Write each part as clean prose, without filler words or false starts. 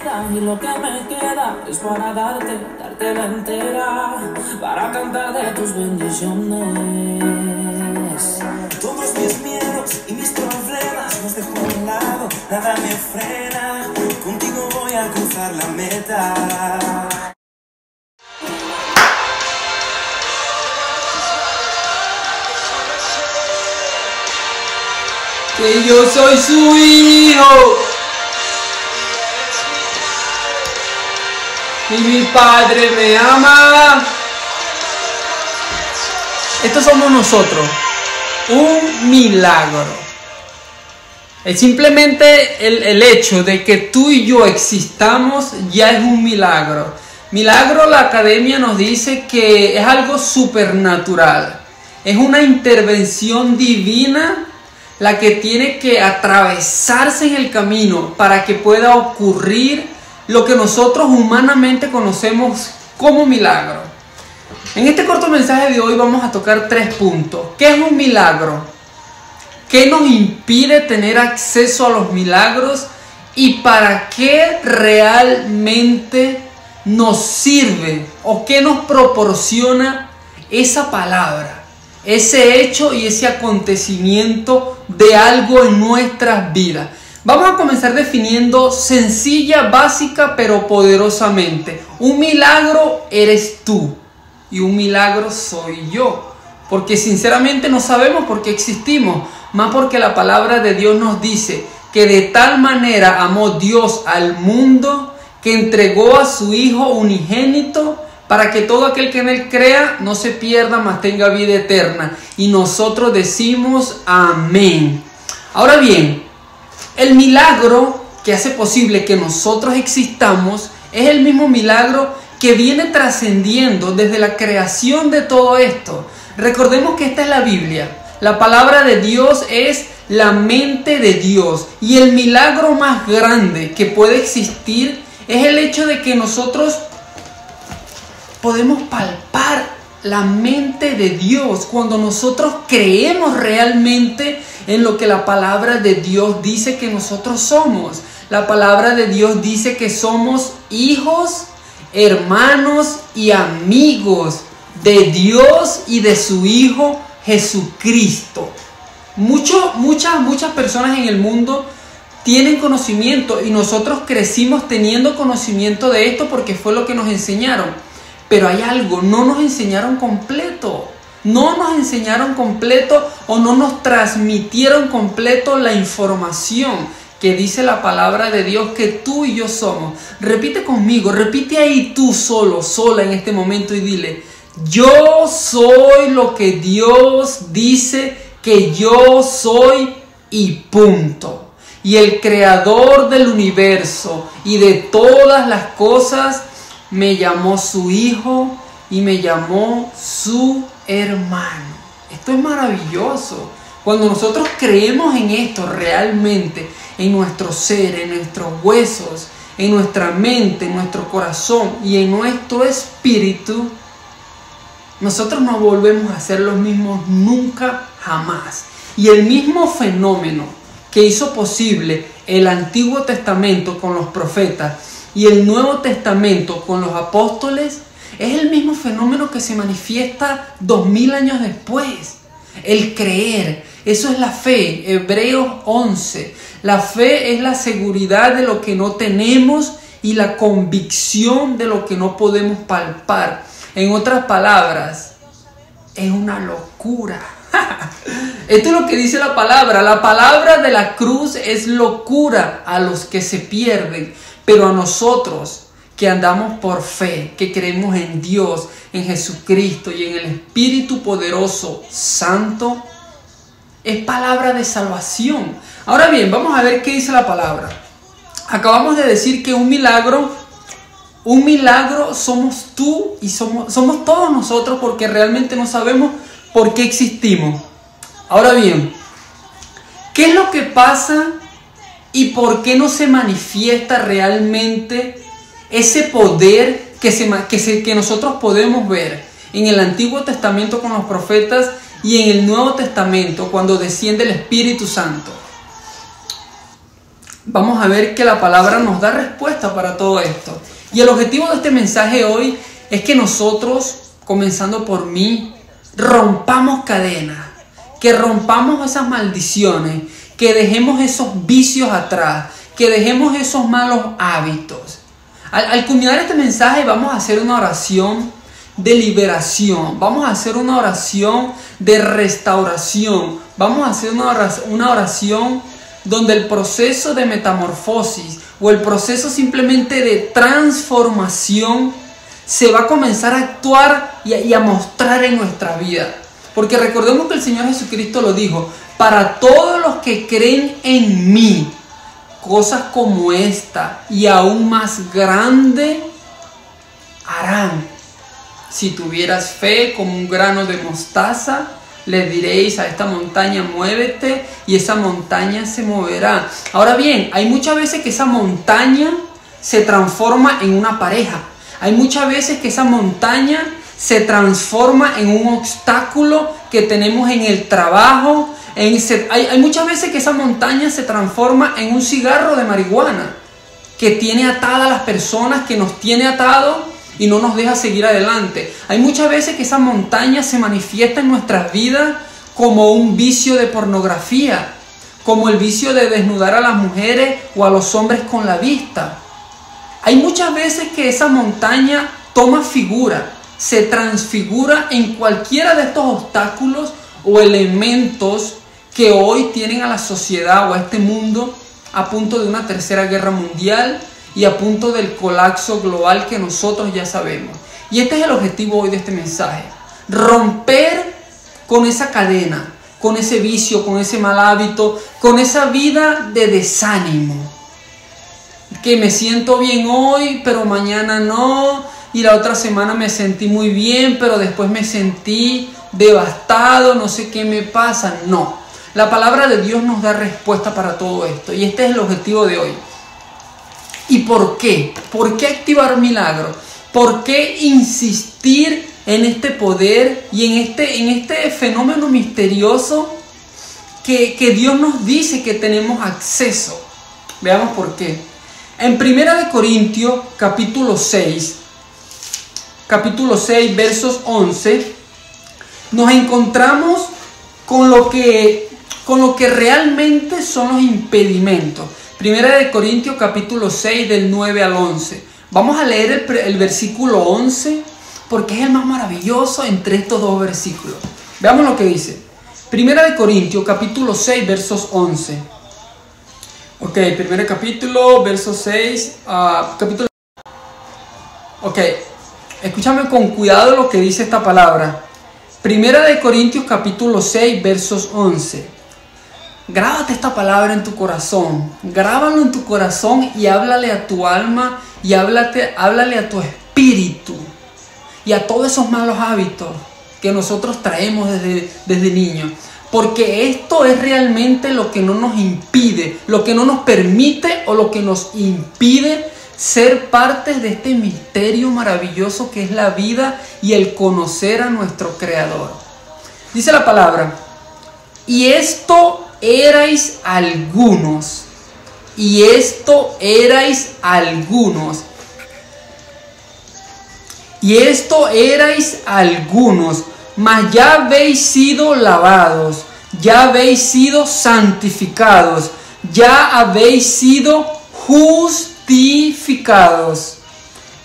vida y lo que me queda es para darte la entera, para cantar de tus bendiciones. Todos mis miedos y mis problemas los dejo a un lado, nada me frena, contigo voy a cruzar la meta. Que yo soy su hijo y mi padre me ama. Estos somos nosotros, un milagro. Es simplemente el hecho de que tú y yo existamos ya es un milagro. Milagro, la academia nos dice que es algo supernatural, es una intervención divina la que tiene que atravesarse en el camino para que pueda ocurrir lo que nosotros humanamente conocemos como milagro. En este corto mensaje de hoy vamos a tocar 3 puntos. ¿Qué es un milagro? ¿Qué nos impide tener acceso a los milagros? ¿Y para qué realmente nos sirve o qué nos proporciona esa palabra? Ese hecho y ese acontecimiento de algo en nuestras vidas. Vamos a comenzar definiendo sencilla, básica, pero poderosamente. Un milagro eres tú y un milagro soy yo. Porque sinceramente no sabemos por qué existimos, más porque la palabra de Dios nos dice que de tal manera amó Dios al mundo que entregó a su Hijo unigénito para que todo aquel que en Él crea no se pierda, mas tenga vida eterna. Y nosotros decimos amén. Ahora bien, el milagro que hace posible que nosotros existamos es el mismo milagro que viene trascendiendo desde la creación de todo esto. Recordemos que esta es la Biblia. La palabra de Dios es la mente de Dios. Y el milagro más grande que puede existir es el hecho de que nosotros podemos palpar la mente de Dios cuando nosotros creemos realmente en lo que la palabra de Dios dice que nosotros somos. La palabra de Dios dice que somos hijos, hermanos y amigos de Dios y de su Hijo Jesucristo. Muchas personas en el mundo tienen conocimiento y nosotros crecimos teniendo conocimiento de esto porque fue lo que nos enseñaron. Pero hay algo, no nos enseñaron completo. No nos enseñaron completo o no nos transmitieron completo la información que dice la palabra de Dios que tú y yo somos. Repite conmigo, repite ahí tú solo, sola en este momento y dile: yo soy lo que Dios dice que yo soy y punto. Y el creador del universo y de todas las cosas me llamó su hijo y me llamó su hermano. Esto es maravilloso. Cuando nosotros creemos en esto realmente, en nuestro ser, en nuestros huesos, en nuestra mente, en nuestro corazón y en nuestro espíritu, nosotros no volvemos a ser los mismos nunca, jamás. Y el mismo fenómeno que hizo posible el Antiguo Testamento con los profetas y el Nuevo Testamento con los apóstoles es el mismo fenómeno que se manifiesta 2000 años después. El creer, eso es la fe. Hebreos 11. La fe es la seguridad de lo que no tenemos y la convicción de lo que no podemos palpar. En otras palabras, es una locura. Esto es lo que dice la palabra. La palabra de la cruz es locura a los que se pierden. Pero a nosotros que andamos por fe, que creemos en Dios, en Jesucristo y en el Espíritu poderoso, santo, es palabra de salvación. Ahora bien, vamos a ver qué dice la palabra. Acabamos de decir que un milagro somos tú y somos todos nosotros porque realmente no sabemos por qué existimos. Ahora bien, ¿qué es lo que pasa y por qué no se manifiesta realmente ese poder que nosotros podemos ver en el Antiguo Testamento con los profetas y en el Nuevo Testamento cuando desciende el Espíritu Santo? vamos a ver que la palabra nos da respuesta para todo esto. Y el objetivo de este mensaje hoy es que nosotros, comenzando por mí, rompamos cadenas, que rompamos esas maldiciones, que dejemos esos vicios atrás, que dejemos esos malos hábitos. Al culminar este mensaje vamos a hacer una oración de liberación, vamos a hacer una oración de restauración, vamos a hacer una oración donde el proceso de metamorfosis o el proceso simplemente de transformación se va a comenzar a actuar y a mostrar en nuestra vida. Porque recordemos que el Señor Jesucristo lo dijo: para todos los que creen en mí, cosas como esta y aún más grande harán. Si tuvieras fe como un grano de mostaza, le diréis a esta montaña: muévete, y esa montaña se moverá. Ahora bien, hay muchas veces que esa montaña se transforma en una pareja. Hay muchas veces que esa montaña se transforma en un obstáculo que tenemos en el trabajo. Hay muchas veces que esa montaña se transforma en un cigarro de marihuana que tiene atadas a las personas, que nos tiene atados y no nos deja seguir adelante. Hay muchas veces que esa montaña se manifiesta en nuestras vidas como un vicio de pornografía, como el vicio de desnudar a las mujeres o a los hombres con la vista. Hay muchas veces que esa montaña toma figura, se transfigura en cualquiera de estos obstáculos o elementos que hoy tienen a la sociedad o a este mundo a punto de una tercera guerra mundial y a punto del colapso global que nosotros ya sabemos. Y este es el objetivo hoy de este mensaje: romper con esa cadena, con ese vicio, con ese mal hábito, con esa vida de desánimo. Que me siento bien hoy, pero mañana no, y la otra semana me sentí muy bien, pero después me sentí devastado, no sé qué me pasa. No, la palabra de Dios nos da respuesta para todo esto, y este es el objetivo de hoy. ¿Y por qué? ¿Por qué activar milagros? ¿Por qué insistir en este poder y en este fenómeno misterioso que Dios nos dice que tenemos acceso? Veamos por qué. En 1 Corintios capítulo 6, versos 11, nos encontramos con lo que realmente son los impedimentos. 1 Corintios capítulo 6 del 9 al 11. Vamos a leer el versículo 11 porque es el más maravilloso entre estos dos versículos. Veamos lo que dice. 1 Corintios capítulo 6 versos 11. Ok, 1 capítulo, verso 6, Ok, escúchame con cuidado lo que dice esta palabra. 1 Corintios capítulo 6 versos 11. Grábate esta palabra en tu corazón, grábalo en tu corazón y háblale a tu alma y háblale a tu espíritu y a todos esos malos hábitos que nosotros traemos desde niños. Porque esto es realmente lo que no nos impide, lo que no nos permite o lo que nos impide ser partes de este misterio maravilloso que es la vida y el conocer a nuestro Creador. Dice la palabra: y esto erais algunos, y esto erais algunos, y esto erais algunos, mas ya habéis sido lavados, ya habéis sido santificados, ya habéis sido justificados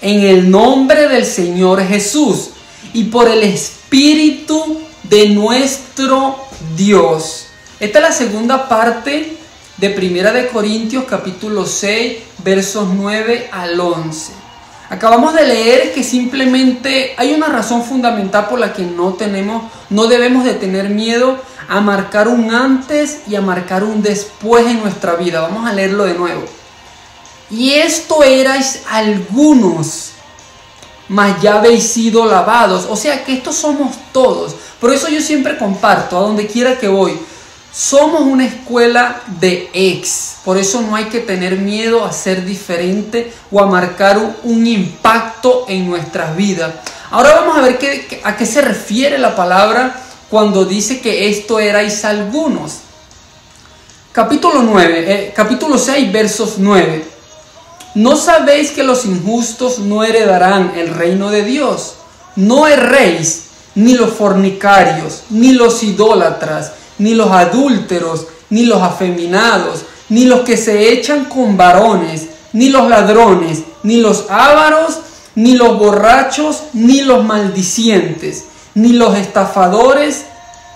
en el nombre del Señor Jesús y por el Espíritu de nuestro Dios. Esta es la segunda parte de 1 Corintios capítulo 6 versos 9 al 11. Acabamos de leer que simplemente hay una razón fundamental por la que no debemos de tener miedo a marcar un antes y a marcar un después en nuestra vida. Vamos a leerlo de nuevo. Y esto erais algunos, mas ya habéis sido lavados. O sea que estos somos todos. Por eso yo siempre comparto, a donde quiera que voy, somos una escuela de ex. Por eso no hay que tener miedo a ser diferente o a marcar un impacto en nuestras vidas. Ahora vamos a ver a qué se refiere la palabra cuando dice que esto erais algunos. capítulo 6, versos 9. ¿No sabéis que los injustos no heredarán el reino de Dios? No erréis, ni los fornicarios, ni los idólatras, ni los adúlteros, ni los afeminados, ni los que se echan con varones, ni los ladrones, ni los ávaros, ni los borrachos, ni los maldicientes, ni los estafadores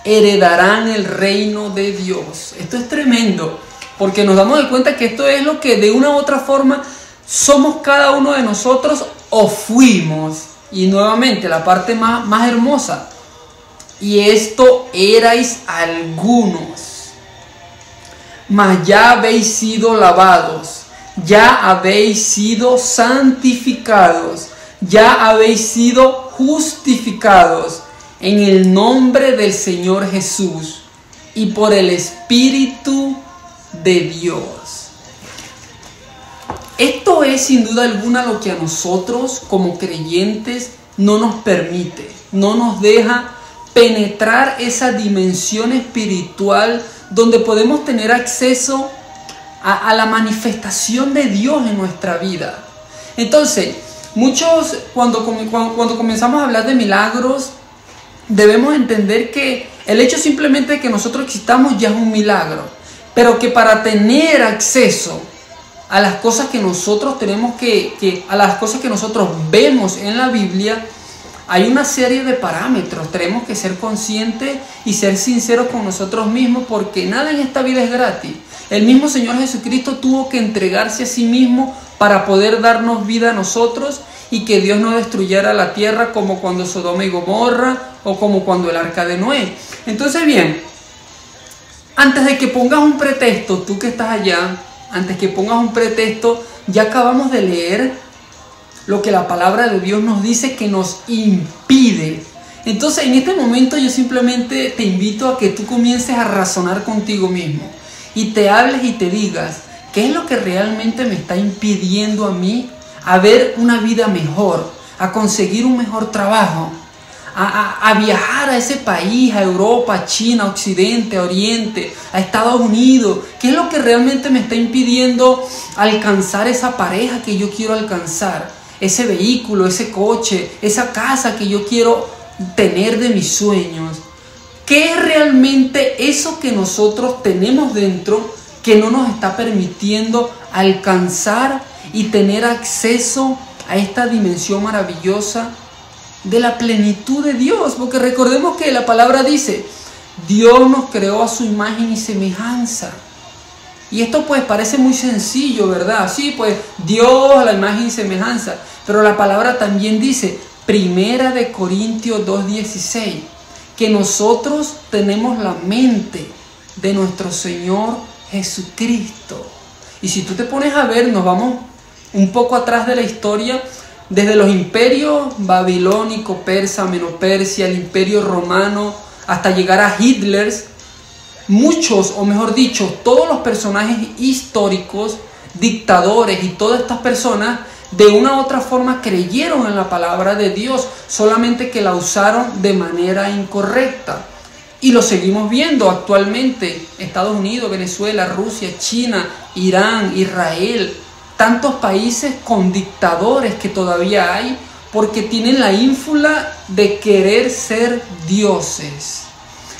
heredarán el reino de Dios. Esto es tremendo, porque nos damos de cuenta que esto es lo que de una u otra forma somos cada uno de nosotros o fuimos. Y nuevamente la parte más hermosa. Y esto erais algunos, mas ya habéis sido lavados, ya habéis sido santificados, ya habéis sido justificados en el nombre del Señor Jesús y por el Espíritu de Dios. Esto es sin duda alguna lo que a nosotros como creyentes no nos permite, no nos deja penetrar esa dimensión espiritual donde podemos tener acceso a la manifestación de Dios en nuestra vida. Entonces, muchos cuando comenzamos a hablar de milagros, debemos entender que el hecho simplemente de que nosotros existamos ya es un milagro, pero que para tener acceso a las cosas que nosotros tenemos a las cosas que nosotros vemos en la Biblia, hay una serie de parámetros. Tenemos que ser conscientes y ser sinceros con nosotros mismos, porque nada en esta vida es gratis. El mismo Señor Jesucristo tuvo que entregarse a sí mismo para poder darnos vida a nosotros y que Dios no destruyera la tierra como cuando Sodoma y Gomorra o como cuando el arca de Noé. Entonces, bien, antes de que pongas un pretexto, tú que estás allá, antes que pongas un pretexto, ya acabamos de leer lo que la palabra de Dios nos dice que nos impide. Entonces, en este momento yo simplemente te invito a que tú comiences a razonar contigo mismo y te hables y te digas, ¿qué es lo que realmente me está impidiendo a mí a ver una vida mejor, a conseguir un mejor trabajo, a viajar a ese país, a Europa, a China, a Occidente, a Oriente, a Estados Unidos? ¿Qué es lo que realmente me está impidiendo alcanzar esa pareja que yo quiero alcanzar? Ese vehículo, ese coche, esa casa que yo quiero tener de mis sueños. ¿Qué es realmente eso que nosotros tenemos dentro que no nos está permitiendo alcanzar y tener acceso a esta dimensión maravillosa de la plenitud de Dios? Porque recordemos que la palabra dice, Dios nos creó a su imagen y semejanza. Y esto pues parece muy sencillo, ¿verdad? Sí, pues Dios a la imagen y semejanza. Pero la palabra también dice, 1 Corintios 2:16, que nosotros tenemos la mente de nuestro Señor Jesucristo. Y si tú te pones a ver, nos vamos un poco atrás de la historia, desde los imperios babilónico, persa, menopersia, el imperio romano, hasta llegar a Hitler. Muchos, o mejor dicho, todos los personajes históricos, dictadores y todas estas personas, de una u otra forma creyeron en la palabra de Dios, solamente que la usaron de manera incorrecta. Y lo seguimos viendo actualmente. Estados Unidos, Venezuela, Rusia, China, Irán, Israel, tantos países con dictadores que todavía hay, porque tienen la ínfula de querer ser dioses.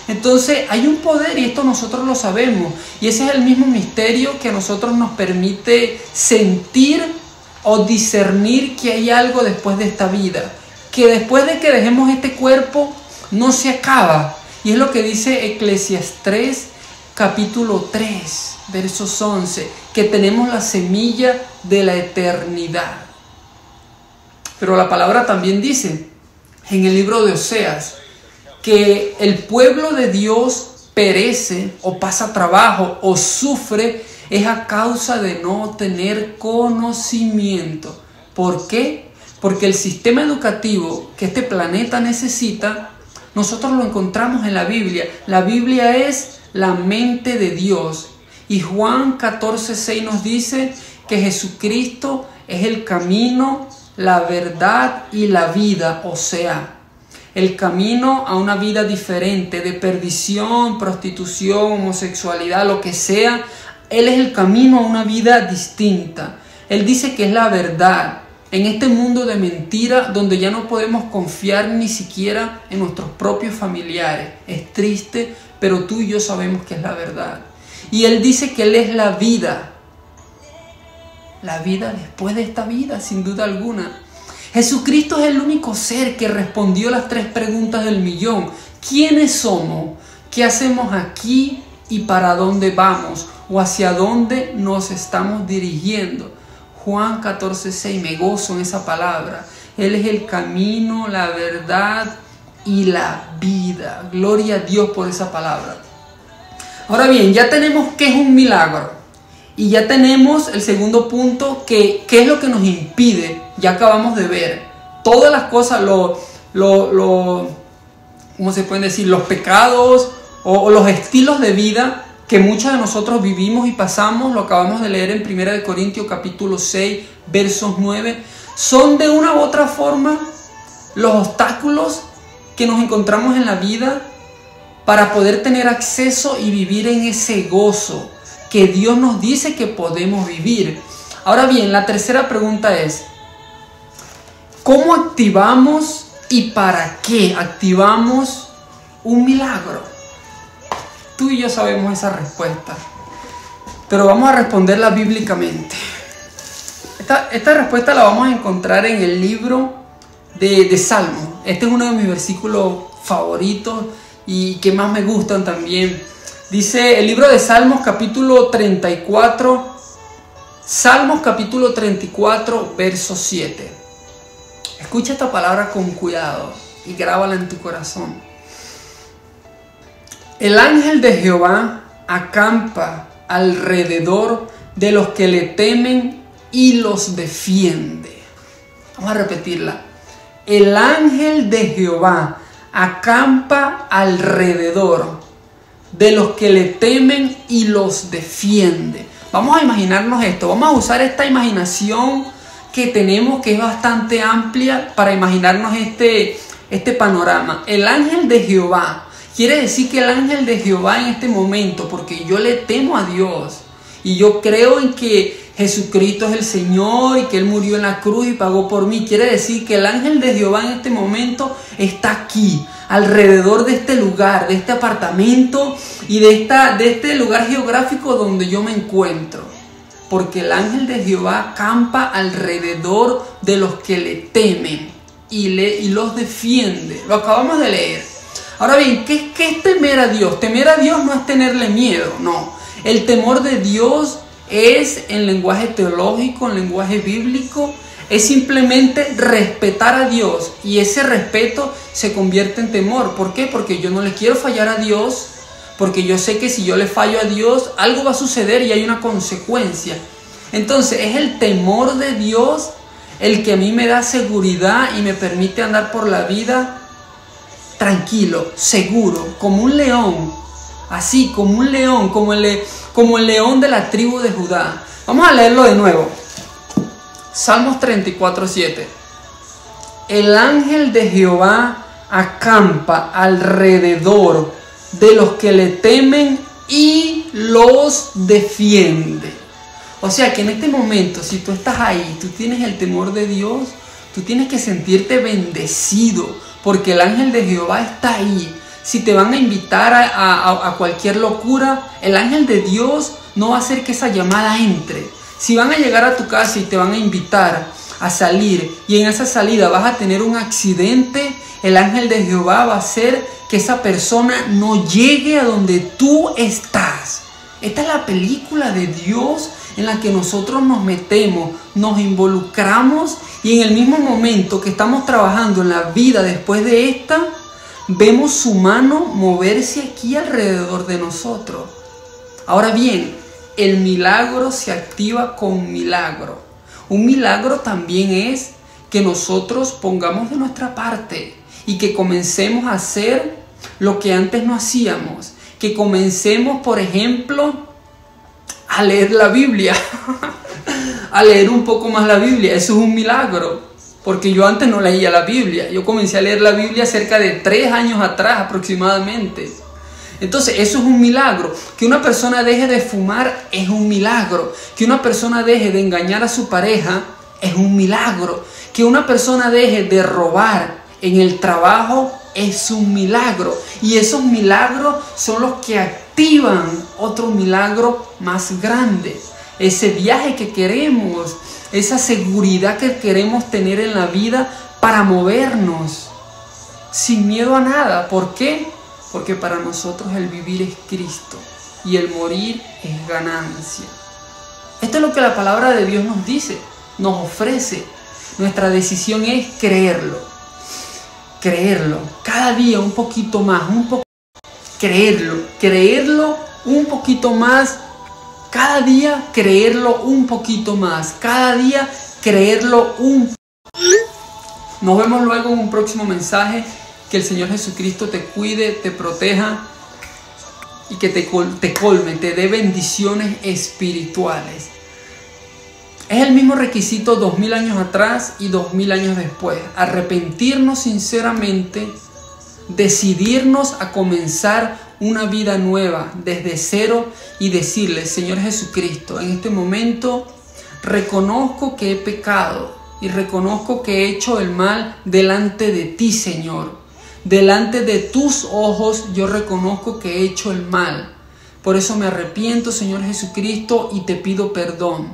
Entonces hay un poder, y esto nosotros lo sabemos, y ese es el mismo misterio que a nosotros nos permite sentir o discernir que hay algo después de esta vida, que después de que dejemos este cuerpo no se acaba. Y es lo que dice Eclesiastés capítulo 3 versos 11, que tenemos la semilla de la eternidad. Pero la palabra también dice en el libro de Oseas que el pueblo de Dios perece o pasa trabajo o sufre es a causa de no tener conocimiento. ¿Por qué? Porque el sistema educativo que este planeta necesita, nosotros lo encontramos en la Biblia. La Biblia es la mente de Dios. Y Juan 14:6 nos dice que Jesucristo es el camino, la verdad y la vida. O sea, el camino a una vida diferente, de perdición, prostitución, homosexualidad, lo que sea. Él es el camino a una vida distinta. Él dice que es la verdad. En este mundo de mentira, donde ya no podemos confiar ni siquiera en nuestros propios familiares. Es triste, pero tú y yo sabemos que es la verdad. Y Él dice que Él es la vida. La vida después de esta vida, sin duda alguna. Jesucristo es el único ser que respondió las 3 preguntas del millón. ¿Quiénes somos? ¿Qué hacemos aquí? ¿Y para dónde vamos? ¿O hacia dónde nos estamos dirigiendo? Juan 14:6, me gozo en esa palabra. Él es el camino, la verdad y la vida. Gloria a Dios por esa palabra. Ahora bien, ya tenemos qué es un milagro. Y ya tenemos el segundo punto, que qué es lo que nos impide. Ya acabamos de ver todas las cosas, ¿cómo se pueden decir? Los pecados o los estilos de vida que muchos de nosotros vivimos y pasamos. Lo acabamos de leer en 1 Corintios capítulo 6, versos 9. Son de una u otra forma los obstáculos que nos encontramos en la vida para poder tener acceso y vivir en ese gozo que Dios nos dice que podemos vivir. Ahora bien, la tercera pregunta es, ¿cómo activamos y para qué activamos un milagro? Tú y yo sabemos esa respuesta, pero vamos a responderla bíblicamente. Esta respuesta la vamos a encontrar en el libro de Salmos. Este es uno de mis versículos favoritos y que más me gustan también. Dice el libro de Salmos capítulo 34, Salmos capítulo 34, verso 7. Escucha esta palabra con cuidado y grábala en tu corazón. El ángel de Jehová acampa alrededor de los que le temen y los defiende. Vamos a repetirla. El ángel de Jehová acampa alrededor de los que le temen y los defiende. Vamos a imaginarnos esto. Vamos a usar esta imaginación que tenemos, que es bastante amplia, para imaginarnos este panorama. El ángel de Jehová quiere decir que el ángel de Jehová en este momento, porque yo le temo a Dios y yo creo en que Jesucristo es el Señor y que Él murió en la cruz y pagó por mí. Quiere decir que el ángel de Jehová en este momento está aquí, alrededor de este lugar, de este apartamento y de este lugar geográfico donde yo me encuentro. Porque el ángel de Jehová acampa alrededor de los que le temen y los defiende. Lo acabamos de leer. Ahora bien, ¿qué es temer a Dios? Temer a Dios no es tenerle miedo, no. El temor de Dios es, en lenguaje teológico, en lenguaje bíblico, es simplemente respetar a Dios, y ese respeto se convierte en temor. ¿Por qué? Porque yo no le quiero fallar a Dios, porque yo sé que si yo le fallo a Dios, algo va a suceder y hay una consecuencia. Entonces es el temor de Dios el que a mí me da seguridad y me permite andar por la vida tranquilo, seguro, como un león, así como un león, como el león de la tribu de Judá. Vamos a leerlo de nuevo. Salmos 34:7. El ángel de Jehová acampa alrededor de los que le temen y los defiende. O sea que en este momento, si tú estás ahí, tú tienes el temor de Dios, tú tienes que sentirte bendecido, porque el ángel de Jehová está ahí. Si te van a invitar a cualquier locura, el ángel de Dios no va a hacer que esa llamada entre. Si van a llegar a tu casa y te van a invitar a salir y en esa salida vas a tener un accidente, el ángel de Jehová va a hacer que esa persona no llegue a donde tú estás. Esta es la película de Dios en la que nosotros nos metemos, nos involucramos, y en el mismo momento que estamos trabajando en la vida después de esta, vemos su mano moverse aquí alrededor de nosotros. Ahora bien, el milagro se activa con milagro. Un milagro también es que nosotros pongamos de nuestra parte y que comencemos a hacer lo que antes no hacíamos. Que comencemos, por ejemplo, a leer la Biblia, a leer un poco más la Biblia. Eso es un milagro. porque yo antes no leía la Biblia. Yo comencé a leer la Biblia cerca de 3 años atrás aproximadamente. Entonces eso es un milagro. Que una persona deje de fumar es un milagro. Que una persona deje de engañar a su pareja es un milagro. Que una persona deje de robar en el trabajo es un milagro. Y esos milagros son los que activan otro milagro más grande. Ese viaje que queremos, esa seguridad que queremos tener en la vida para movernos sin miedo a nada. ¿Por qué? Porque para nosotros el vivir es Cristo y el morir es ganancia. Esto es lo que la palabra de Dios nos dice, nos ofrece. Nuestra decisión es creerlo. Creerlo. Cada día un poquito más, creerlo un poquito más. Cada día creerlo un poquito más. Cada día creerlo un poquito. Nos vemos luego en un próximo mensaje. Que el Señor Jesucristo te cuide, te proteja y que te colme, te dé bendiciones espirituales. Es el mismo requisito 2000 años atrás y 2000 años después. Arrepentirnos sinceramente, decidirnos a comenzar una vida nueva desde cero y decirle: Señor Jesucristo, en este momento reconozco que he pecado y reconozco que he hecho el mal delante de ti, Señor. Delante de tus ojos yo reconozco que he hecho el mal. Por eso me arrepiento, Señor Jesucristo, y te pido perdón.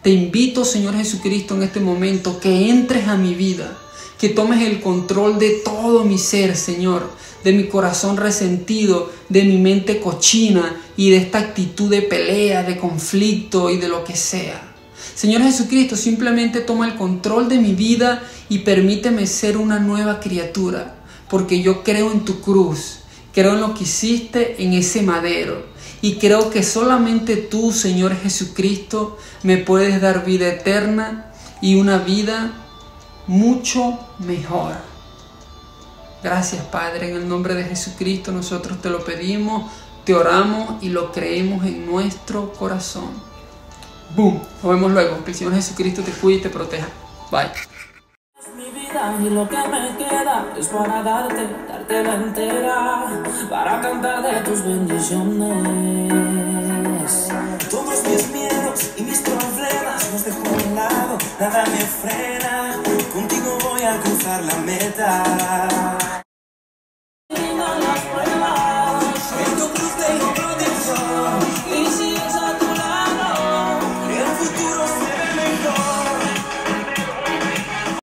Te invito, Señor Jesucristo, en este momento que entres a mi vida, que tomes el control de todo mi ser, Señor, de mi corazón resentido, de mi mente cochina y de esta actitud de pelea, de conflicto y de lo que sea. Señor Jesucristo, simplemente toma el control de mi vida y permíteme ser una nueva criatura. Porque yo creo en tu cruz, creo en lo que hiciste en ese madero y creo que solamente tú, Señor Jesucristo, me puedes dar vida eterna y una vida mucho mejor. Gracias, Padre, en el nombre de Jesucristo nosotros te lo pedimos, te oramos y lo creemos en nuestro corazón. ¡Boom! Nos vemos luego. Que el Señor Jesucristo te cuide y te proteja. Bye. Y lo que me queda es para dártela entera, para cantar de tus bendiciones. Todos mis miedos y mis problemas los dejo a un lado, nada me frena, contigo voy a cruzar la meta.